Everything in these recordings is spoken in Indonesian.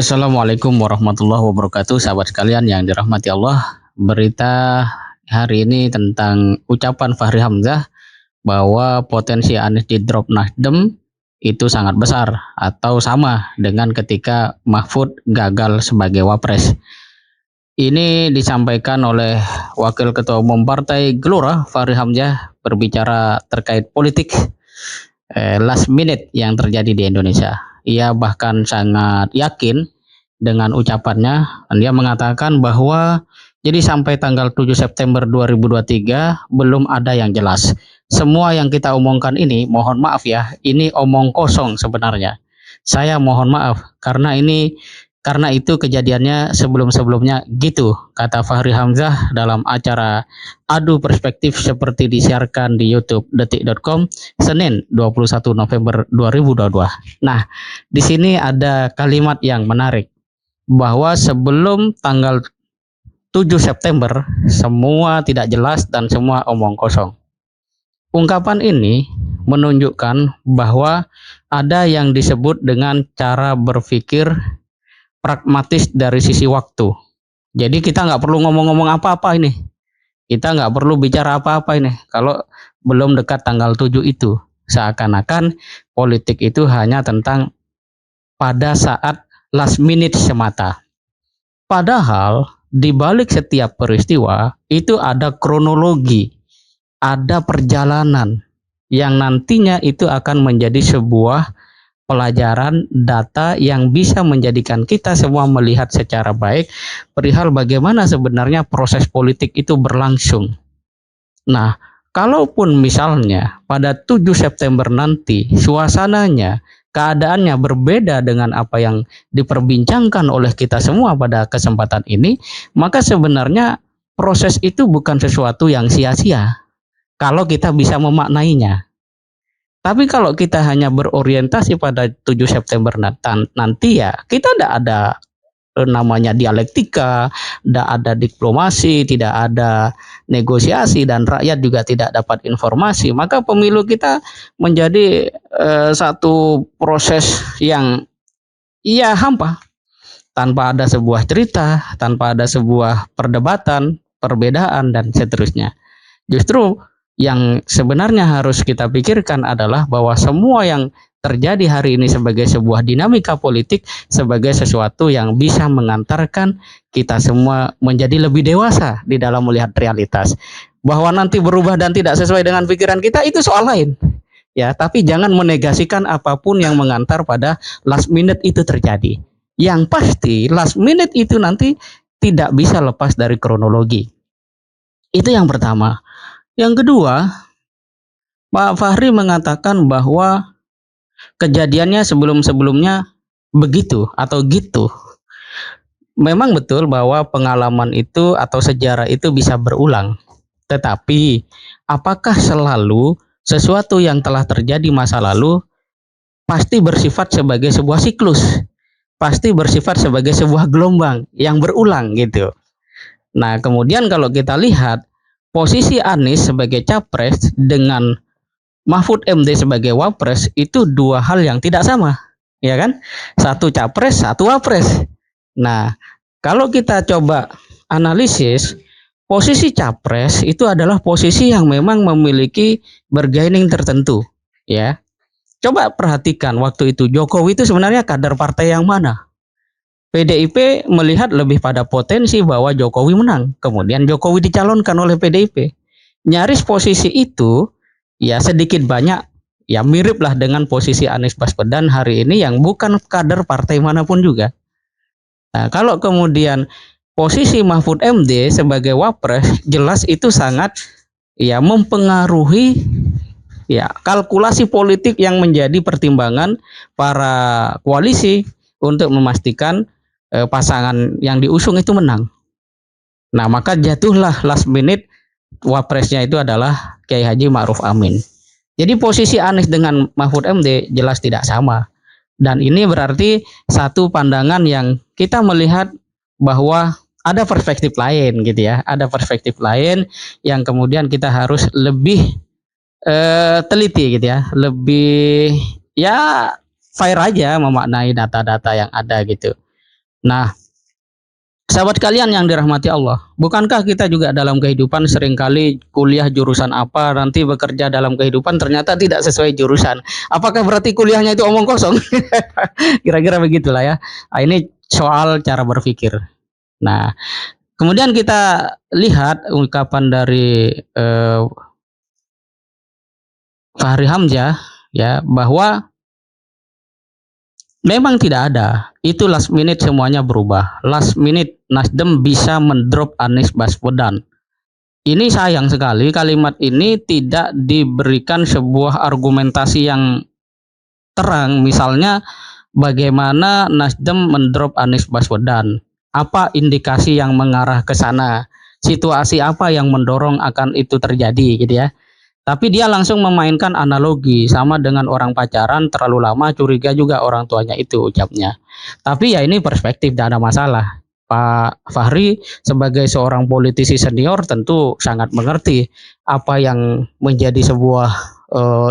Assalamualaikum warahmatullahi wabarakatuh, sahabat sekalian yang dirahmati Allah. Berita hari ini tentang ucapan Fahri Hamzah bahwa potensi Anies di drop Nasdem itu sangat besar atau sama dengan ketika Mahfud gagal sebagai wapres. Ini disampaikan oleh Wakil Ketua Umum Partai Gelora Fahri Hamzah berbicara terkait politik last minute yang terjadi di Indonesia. Ia bahkan sangat yakin dengan ucapannya. Dia mengatakan bahwa jadi sampai tanggal 7 September 2023 belum ada yang jelas. Semua yang kita omongkan ini, mohon maaf ya, ini omong kosong sebenarnya. Saya mohon maaf karena itu kejadiannya sebelum-sebelumnya gitu, kata Fahri Hamzah dalam acara Adu Perspektif seperti disiarkan di YouTube detik.com Senin 21 November 2022. Nah, di sini ada kalimat yang menarik bahwa sebelum tanggal 7 September semua tidak jelas dan semua omong kosong. Ungkapan ini menunjukkan bahwa ada yang disebut dengan cara berpikir pragmatis dari sisi waktu. Jadi kita nggak perlu ngomong-ngomong apa-apa ini. Kita nggak perlu bicara apa-apa ini. Kalau belum dekat tanggal 7 itu. Seakan-akan politik itu hanya tentang pada saat last minute semata. Padahal di balik setiap peristiwa itu ada kronologi, ada perjalanan yang nantinya itu akan menjadi sebuah pelajaran data yang bisa menjadikan kita semua melihat secara baik perihal bagaimana sebenarnya proses politik itu berlangsung. Nah, kalaupun misalnya pada 7 September nanti suasananya, keadaannya berbeda dengan apa yang diperbincangkan oleh kita semua pada kesempatan ini, maka sebenarnya proses itu bukan sesuatu yang sia-sia kalau kita bisa memaknainya. Tapi kalau kita hanya berorientasi pada 7 September nanti ya kita tidak ada namanya dialektika, tidak ada diplomasi, tidak ada negosiasi dan rakyat juga tidak dapat informasi. Maka pemilu kita menjadi satu proses yang hampa, tanpa ada sebuah cerita, tanpa ada sebuah perdebatan, perbedaan dan seterusnya. Justru yang sebenarnya harus kita pikirkan adalah bahwa semua yang terjadi hari ini sebagai sebuah dinamika politik, sebagai sesuatu yang bisa mengantarkan kita semua menjadi lebih dewasa di dalam melihat realitas. Bahwa nanti berubah dan tidak sesuai dengan pikiran kita itu soal lain. Ya, tapi jangan menegasikan apapun yang mengantar pada last minute itu terjadi. Yang pasti last minute itu nanti tidak bisa lepas dari kronologi. Itu yang pertama. Yang kedua, Pak Fahri mengatakan bahwa kejadiannya sebelum-sebelumnya begitu atau gitu. Memang betul bahwa pengalaman itu atau sejarah itu bisa berulang. Tetapi apakah selalu sesuatu yang telah terjadi masa lalu pasti bersifat sebagai sebuah siklus? Pasti bersifat sebagai sebuah gelombang yang berulang gitu. Nah, kemudian kalau kita lihat posisi Anies sebagai capres dengan Mahfud MD sebagai wapres itu dua hal yang tidak sama, ya kan? Satu capres, satu wapres. Nah, kalau kita coba analisis, posisi capres itu adalah posisi yang memang memiliki bargaining tertentu, ya. Coba perhatikan waktu itu Jokowi itu sebenarnya kader partai yang mana? PDIP melihat lebih pada potensi bahwa Jokowi menang. Kemudian Jokowi dicalonkan oleh PDIP. Nyaris posisi itu ya sedikit banyak ya miriplah dengan posisi Anies Baswedan hari ini yang bukan kader partai manapun juga. Nah, kalau kemudian posisi Mahfud MD sebagai wapres jelas itu sangat ya mempengaruhi ya kalkulasi politik yang menjadi pertimbangan para koalisi untuk memastikan pasangan yang diusung itu menang. Nah, maka jatuhlah last minute wapresnya itu adalah Kiai Haji Ma'ruf Amin. Jadi posisi Anies dengan Mahfud MD jelas tidak sama. Dan ini berarti satu pandangan yang kita melihat bahwa ada perspektif lain gitu ya. Ada perspektif lain yang kemudian kita harus lebih teliti gitu ya. Lebih ya fair aja memaknai data-data yang ada gitu. Nah, sahabat kalian yang dirahmati Allah, bukankah kita juga dalam kehidupan seringkali kuliah jurusan apa, nanti bekerja dalam kehidupan ternyata tidak sesuai jurusan. Apakah berarti kuliahnya itu omong kosong? Kira-kira begitulah ya. Nah, ini soal cara berpikir. Nah, kemudian kita lihat ungkapan dari Fahri Hamzah ya, bahwa memang tidak ada. Itu last minute semuanya berubah. Last minute Nasdem bisa mendrop Anies Baswedan. Ini sayang sekali kalimat ini tidak diberikan sebuah argumentasi yang terang. Misalnya bagaimana Nasdem mendrop Anies Baswedan? Apa indikasi yang mengarah ke sana? Situasi apa yang mendorong akan itu terjadi gitu ya. Tapi dia langsung memainkan analogi sama dengan orang pacaran terlalu lama curiga juga orang tuanya itu ucapnya. Tapi ya ini perspektif, tidak ada masalah. Pak Fahri sebagai seorang politisi senior tentu sangat mengerti apa yang menjadi sebuah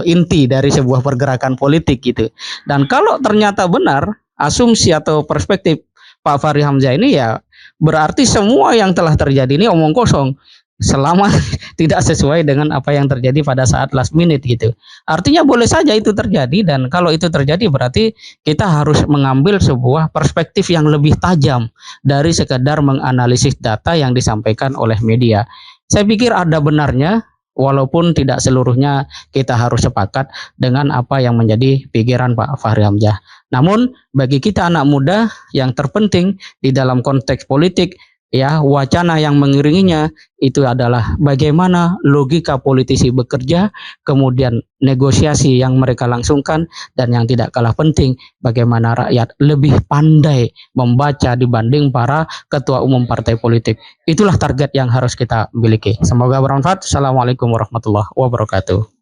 inti dari sebuah pergerakan politik gitu. Dan kalau ternyata benar asumsi atau perspektif Pak Fahri Hamzah ini, ya berarti semua yang telah terjadi ini omong kosong selama tidak sesuai dengan apa yang terjadi pada saat last minute gitu. Artinya boleh saja itu terjadi, dan kalau itu terjadi berarti kita harus mengambil sebuah perspektif yang lebih tajam dari sekedar menganalisis data yang disampaikan oleh media. Saya pikir ada benarnya, walaupun tidak seluruhnya kita harus sepakat dengan apa yang menjadi pikiran Pak Fahri Hamzah. Namun bagi kita anak muda, yang terpenting di dalam konteks politik ya, wacana yang mengiringinya itu adalah bagaimana logika politisi bekerja, kemudian negosiasi yang mereka langsungkan, dan yang tidak kalah penting bagaimana rakyat lebih pandai membaca dibanding para ketua umum partai politik. Itulah target yang harus kita miliki. Semoga bermanfaat. Assalamualaikum warahmatullahi wabarakatuh.